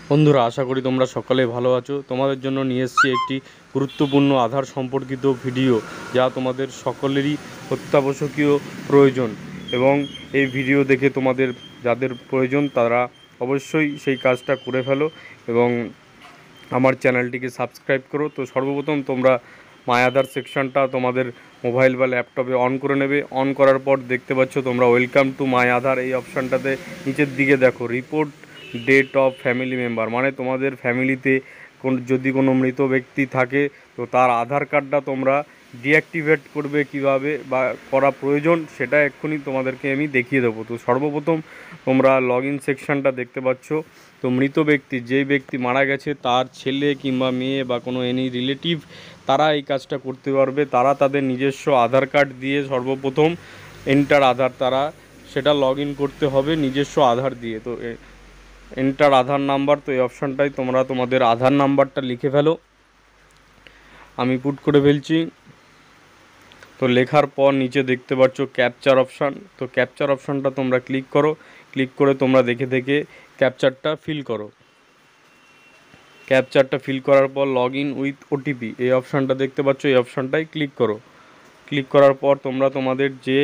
বন্ধুরা, আশা করি তোমরা সকলে ভালো আছো। তোমাদের জন্য নিয়ে এসেছি একটি গুরুত্বপূর্ণ আধার সম্পর্কিত ভিডিও, যা তোমাদের সকলেরই অত্যাবশ্যকীয় প্রয়োজন। এবং এই ভিডিও দেখে তোমাদের যাদের প্রয়োজন তারা অবশ্যই সেই কাজটা করে ফেলো এবং আমার চ্যানেলটিকে সাবস্ক্রাইব করো। তো সর্বপ্রথম তোমরা মাই আধার সেকশনটা তোমাদের মোবাইল বা ল্যাপটপে অন করে নেবে। অন করার পর দেখতে পাচ্ছ তোমরা ওয়েলকাম টু মাই আধার, এই অপশানটাতে নিচের দিকে দেখো report date of family member, মানে তোমাদের ফ্যামিলিতে যদি কোনো মৃত ব্যক্তি থাকে তো তার আধার কার্ডটা তোমরা ডিঅ্যাক্টিভেট করবে কিভাবে বা করা প্রয়োজন সেটা এক্ষুনি তোমাদেরকে আমি দেখিয়ে দেবো। তো সর্বপ্রথম তোমরা লগ ইন সেকশানটা দেখতে পাচ্ছ। তো মৃত ব্যক্তি, যেই ব্যক্তি মারা গেছে তার ছেলে কিংবা মেয়ে বা কোনো এনি রিলেটিভ, তারা এই কাজটা করতে পারবে। তারা তাদের নিজস্ব আধার কার্ড দিয়ে সর্বপ্রথম এন্টার আধার, তারা সেটা লগ ইন করতে হবে নিজস্ব আধার দিয়ে। তো এন্টার আধার নাম্বার, তো এই অপশানটাই তোমরা তোমাদের আধার নাম্বারটা লিখে ফেলো। আমি পুট করে ফেলছি। তো লেখার পর নিচে দেখতে পাচ্ছ ক্যাপচার অপশান। তো ক্যাপচার অপশানটা তোমরা ক্লিক করো। ক্লিক করে তোমরা দেখে দেখে ক্যাপচারটা ফিল করো। ক্যাপচারটা ফিল করার পর লগ ইন উইথ ওটিপি, এই অপশানটা দেখতে পাচ্ছ, এই অপশানটাই ক্লিক করো। ক্লিক করার পর তোমরা তোমাদের যে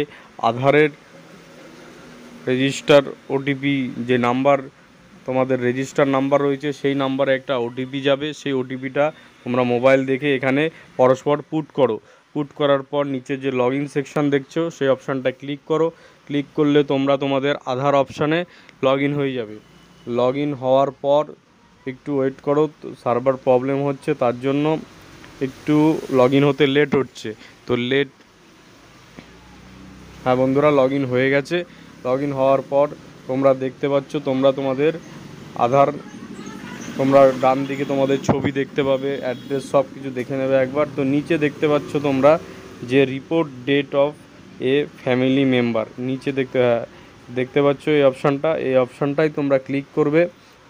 আধারের রেজিস্টার ওটিপি, যে নাম্বার তোমাদের রেজিস্টার নাম্বার রয়েছে সেই নাম্বারে একটা ওটিপি যাবে। সেই ওটিপিটা তোমরা মোবাইল দেখে এখানে পরস্পর পুট করো। পুট করার পর নিচে যে লগ ইন সেকশান দেখছো সেই অপশানটা ক্লিক করো। ক্লিক করলে তোমরা তোমাদের আধার অপশানে লগ ইন হয়ে যাবে। লগ ইন হওয়ার পর একটু ওয়েট করো, সার্ভার প্রবলেম হচ্ছে তার জন্য একটু লগ ইন হতে লেট হচ্ছে। তো হ্যাঁ বন্ধুরা, লগ ইন হয়ে গেছে। লগ ইন হওয়ার পর তোমরা দেখতে পাচ্ছ তোমরা তোমাদের আধার, তোমরা ডান দিকে তোমাদের ছবি দেখতে পাবে, অ্যাড্রেস সব কিছু দেখে নেবে একবার। তো নিচে দেখতে পাচ্ছ তোমরা যে report date of a family member, নিচে দেখতে পাচ্ছ এই অপশানটা, এই অপশানটাই তোমরা ক্লিক করবে।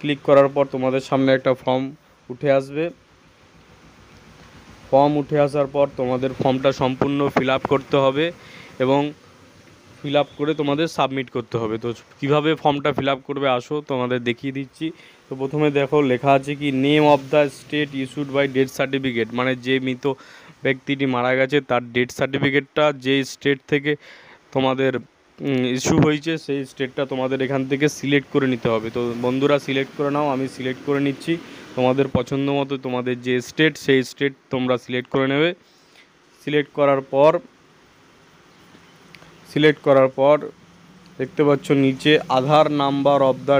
ক্লিক করার পর তোমাদের সামনে একটা ফর্ম উঠে আসবে। ফর্ম উঠে আসার পর তোমাদের ফর্মটা সম্পূর্ণ ফিল আপ করতে হবে এবং ফিল আপ করে তোমাদের সাবমিট করতে হবে। তো কীভাবে ফর্মটা ফিল আপ করবে আসো তোমাদের দেখিয়ে দিচ্ছি। তো প্রথমে দেখো লেখা আছে কি, name of the state issued by death certificate, মানে যে মৃত ব্যক্তিটি মারা গেছে তার ডেথ সার্টিফিকেটটা যে স্টেট থেকে তোমাদের ইস্যু হয়েছে সেই স্টেটটা তোমাদের এখান থেকে সিলেক্ট করে নিতে হবে। তো বন্ধুরা সিলেক্ট করে নাও, আমি সিলেক্ট করে নিচ্ছি। তোমাদের পছন্দ মতো তোমাদের যে স্টেট সেই স্টেট তোমরা সিলেক্ট করে নেবে। সিলেক্ট করার পর দেখতে পাচ্ছ নিচে Aadhaar number of the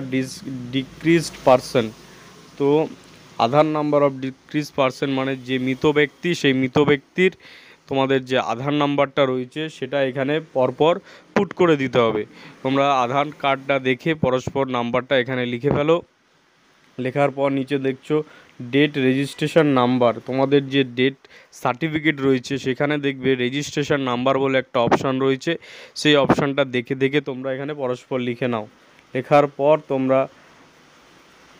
deceased person. তো Aadhaar number of deceased person মানে যে মৃত ব্যক্তি, সেই মৃত ব্যক্তির তোমাদের যে আধার নাম্বারটা রয়েছে সেটা এখানে পরপর পুট করে দিতে হবে। তোমরা আধার কার্ডটা দেখে পরস্পর নাম্বারটা এখানে লিখে ফেলো। লেখার পর নিচে দেখছো ডেট রেজিস্ট্রেশন নাম্বার, তোমাদের যে ডেট সার্টিফিকেট রয়েছে সেখানে দেখবে রেজিস্ট্রেশন নাম্বার বলে একটা অপশান রয়েছে। সেই অপশানটা দেখে দেখে তোমরা এখানে পরস্পর লিখে নাও। লেখার পর তোমরা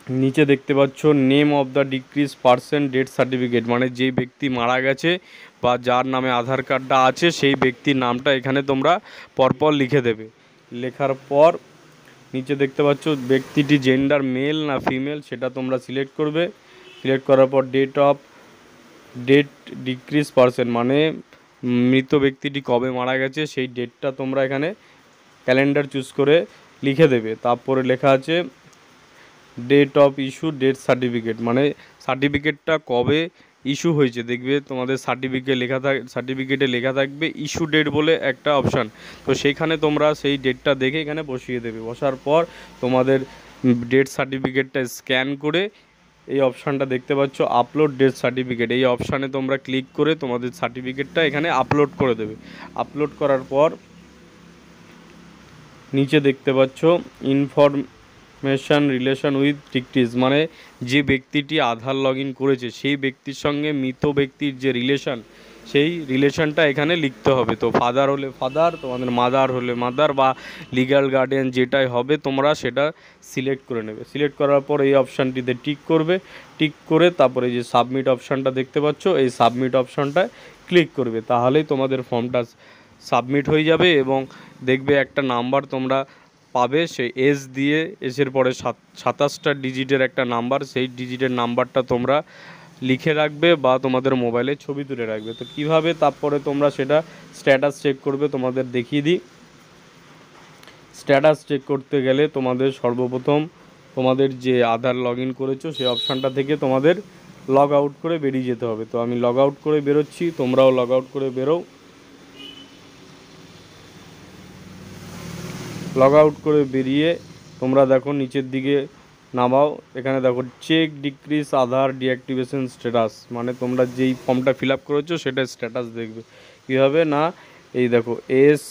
নিচে দেখতে পাচ্ছ name of the decrease person death certificate, মানে যেই ব্যক্তি মারা গেছে বা যার নামে আধার কার্ডটা আছে সেই ব্যক্তির নামটা এখানে তোমরা পরপর লিখে দেবে। লেখার পর নিচে দেখতে পাচ্ছ ব্যক্তিটি জেন্ডার মেল না ফিমেল সেটা তোমরা সিলেক্ট করবে। সিলেক্ট করার পর ডেট ডিক্রিজ পারসন, মানে মৃত ব্যক্তিটি কবে মারা গেছে সেই ডেটটা তোমরা এখানে ক্যালেন্ডার চুজ করে লিখে দেবে। তারপরে লেখা আছে date of issue death certificate, মানে সার্টিফিকেটটা কবে ইস্যু হয়েছে। দেখবে তোমাদের সার্টিফিকেটে লেখা থাকবে ইস্যু ডেট বলে একটা অপশান। তো সেইখানে তোমরা সেই ডেটটা দেখে এখানে বসিয়ে দেবে। বসার পর তোমাদের ডেথ সার্টিফিকেটটা স্ক্যান করে এই অপশানটা দেখতে পাচ্ছ আপলোড ডেথ সার্টিফিকেট, এই অপশানে তোমরা ক্লিক করে তোমাদের সার্টিফিকেটটা এখানে আপলোড করে দেবে। আপলোড করার পর নিচে দেখতে পাচ্ছ ইনফরমেশান রিলেশন উইথ ডিক্রিজ, মানে যে ব্যক্তিটি আধার লগ ইন করেছে সেই ব্যক্তির সঙ্গে মৃত ব্যক্তির যে রিলেশান সেই রিলেশানটা এখানে লিখতে হবে। তো ফাদার হলে ফাদার, তোমাদের মাদার হলে মাদার বা লিগ্যাল গার্ডিয়ান যেটাই হবে তোমরা সেটা সিলেক্ট করে নেবে। সিলেক্ট করার পর এই অপশানটিতে টিক করবে। টিক করে তারপরে যে সাবমিট অপশানটা দেখতে পাচ্ছ এই সাবমিট অপশানটায় ক্লিক করবে, তাহলেই তোমাদের ফর্মটা সাবমিট হয়ে যাবে এবং দেখবে একটা নাম্বার তোমরা পাবে সেই এস দিয়ে, এসের পরে 27টা ডিজিটের একটা নাম্বার, সেই ডিজিটের নাম্বারটা তোমরা লিখে রাখবে বা তোমাদের মোবাইলে ছবি তুলে রাখবে। তো কীভাবে তারপরে তোমরা সেটা স্ট্যাটাস চেক করবে তোমাদের দেখিয়ে দিই। স্ট্যাটাস চেক করতে গেলে তোমাদের সর্বপ্রথম তোমাদের যে আধার লগ ইন করেছো সেই অপশানটা থেকে তোমাদের লগ আউট করে বেরিয়ে যেতে হবে। তো আমি লগ আউট করে বেরোচ্ছি, তোমরাও লগ আউট করে বেরো। লগ আউট করে বেরিয়ে তোমরা দেখো নিচের দিকে নামাও, এখানে দেখো চেক ডিক্রিজ আধার ডিঅ্যাক্টিভেশন স্ট্যাটাস, মানে তোমরা যেই ফর্মটা ফিল আপ করেছো সেটার স্ট্যাটাস দেখবে। কীভাবে না, এই দেখো এস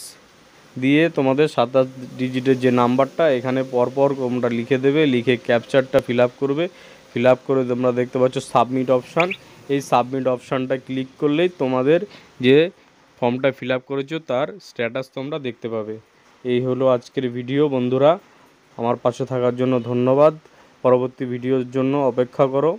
দিয়ে তোমাদের 27 ডিজিটের যে নাম্বারটা এখানে পরপর তোমরা লিখে দেবে, লিখে ক্যাপচারটা ফিল আপ করবে। ফিল আপ করে তোমরা দেখতে পাচ্ছ সাবমিট অপশান, এই সাবমিট অপশানটা ক্লিক করলেই তোমাদের যে ফর্মটা ফিল আপ করেছো তার স্ট্যাটাস তোমরা দেখতে পাবে। এই হলো আজকের ভিডিও বন্ধুরা, আমার পাশে থাকার জন্য ধন্যবাদ। পরবর্তী ভিডিওর জন্য অপেক্ষা করো।